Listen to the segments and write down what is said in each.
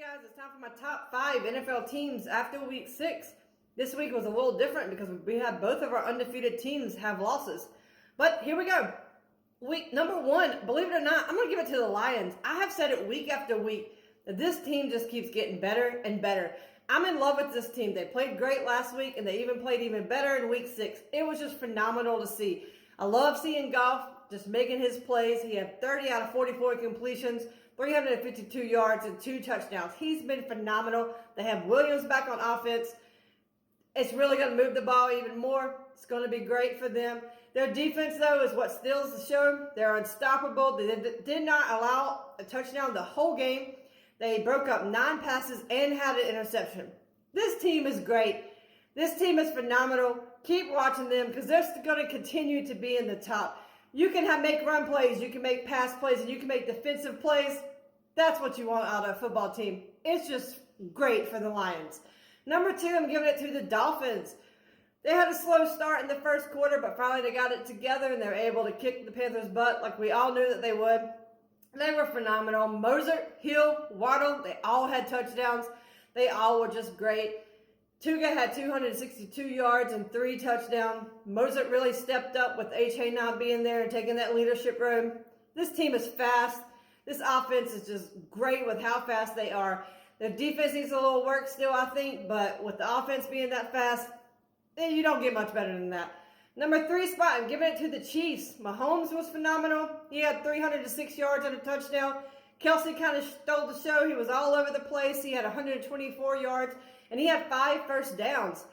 Guys, it's time for my top 5 NFL teams after week 6. This week was a little different because we had both of our undefeated teams have losses. But here we go. Week number 1, believe it or not, I'm going to give it to the Lions. I have said it week after week that this team just keeps getting better and better. I'm in love with this team. They played great last week, and they even played even better in week 6. It was just phenomenal to see. I love seeing Goff just making his plays. He had 30 out of 44 completions, 352 yards, and 2 touchdowns. He's been phenomenal. They have Williams back on offense. It's really going to move the ball even more. It's going to be great for them. Their defense, though, is what steals the show. They're unstoppable. They did not allow a touchdown the whole game. They broke up 9 passes and had an interception. This team is great. This team is phenomenal. Keep watching them because they're going to continue to be in the top. You can make run plays, you can make pass plays, and you can make defensive plays. That's what you want out of a football team. It's just great for the Lions. Number 2, I'm giving it to the Dolphins. They had a slow start in the first quarter, but finally they got it together, and they were able to kick the Panthers' butt like we all knew that they would. They were phenomenal. Mostert, Hill, Waddle, they all had touchdowns. They all were just great. Tuga had 262 yards and 3 touchdowns. Mostert really stepped up with H.A. not being there and taking that leadership role. This team is fast. This offense is just great with how fast they are. Their defense needs a little work still, I think, but with the offense being that fast, you don't get much better than that. Number 3 spot, I'm giving it to the Chiefs. Mahomes was phenomenal. He had 306 yards and a touchdown. Kelsey kind of stole the show. He was all over the place. He had 124 yards, and he had 5 first downs.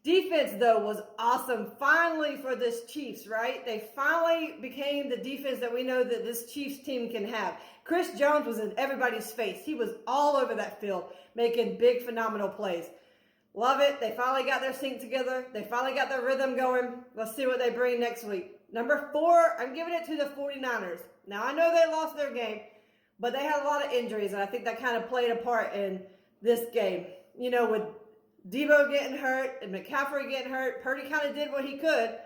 Defense, though, was awesome. Finally for this Chiefs, right? They finally became the defense that we know that this Chiefs team can have. Chris Jones was in everybody's face. He was all over that field, making big, phenomenal plays. Love it. They finally got their sync together. They finally got their rhythm going. Let's see what they bring next week. Number 4, I'm giving it to the 49ers. Now, I know they lost their game, but they had a lot of injuries, and I think that kind of played a part in this game. You know, with Debo getting hurt and McCaffrey getting hurt, Purdy kind of did what he could.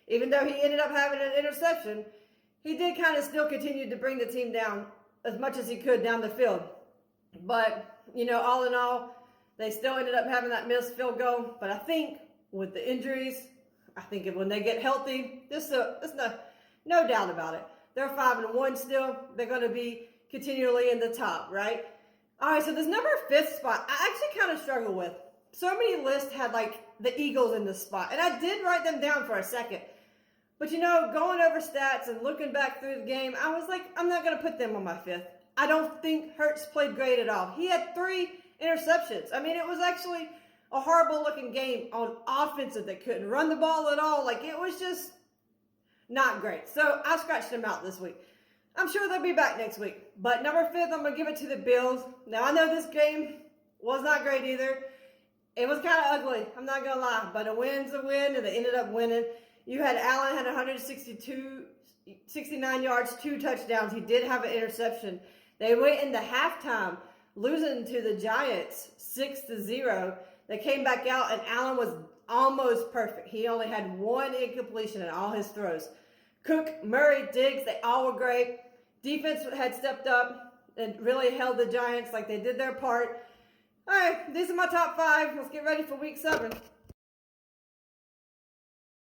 Even though he ended up having an interception, he did kind of still continue to bring the team down as much as he could down the field. But, you know, all in all, they still ended up having that missed field goal. But I think with the injuries, I think when they get healthy, there's no doubt about it. They're 5-1 still. They're going to be continually in the top, right? All right, so this number 5th spot, I actually kind of struggle with. So many lists had, like, the Eagles in this spot. And I did write them down for a second. But, you know, going over stats and looking back through the game, I was like, I'm not going to put them on my 5th. I don't think Hurts played great at all. He had 3 interceptions. I mean, it was actually a horrible-looking game on offensive. They couldn't run the ball at all. Like, it was just not great. So I scratched them out this week. I'm sure they'll be back next week. But number 5th, I'm going to give it to the Bills. Now, I know this game was not great either. It was kind of ugly. I'm not going to lie. But a win's a win, and they ended up winning. You had Allen had 69 yards, 2 touchdowns. He did have an interception. They went into halftime, losing to the Giants 6-0. They came back out, and Allen was almost perfect. He only had 1 incompletion in all his throws. Cook, Murray, Diggs, they all were great. Defense had stepped up and really held the Giants like they did their part. All right, these are my top 5. Let's get ready for week 7.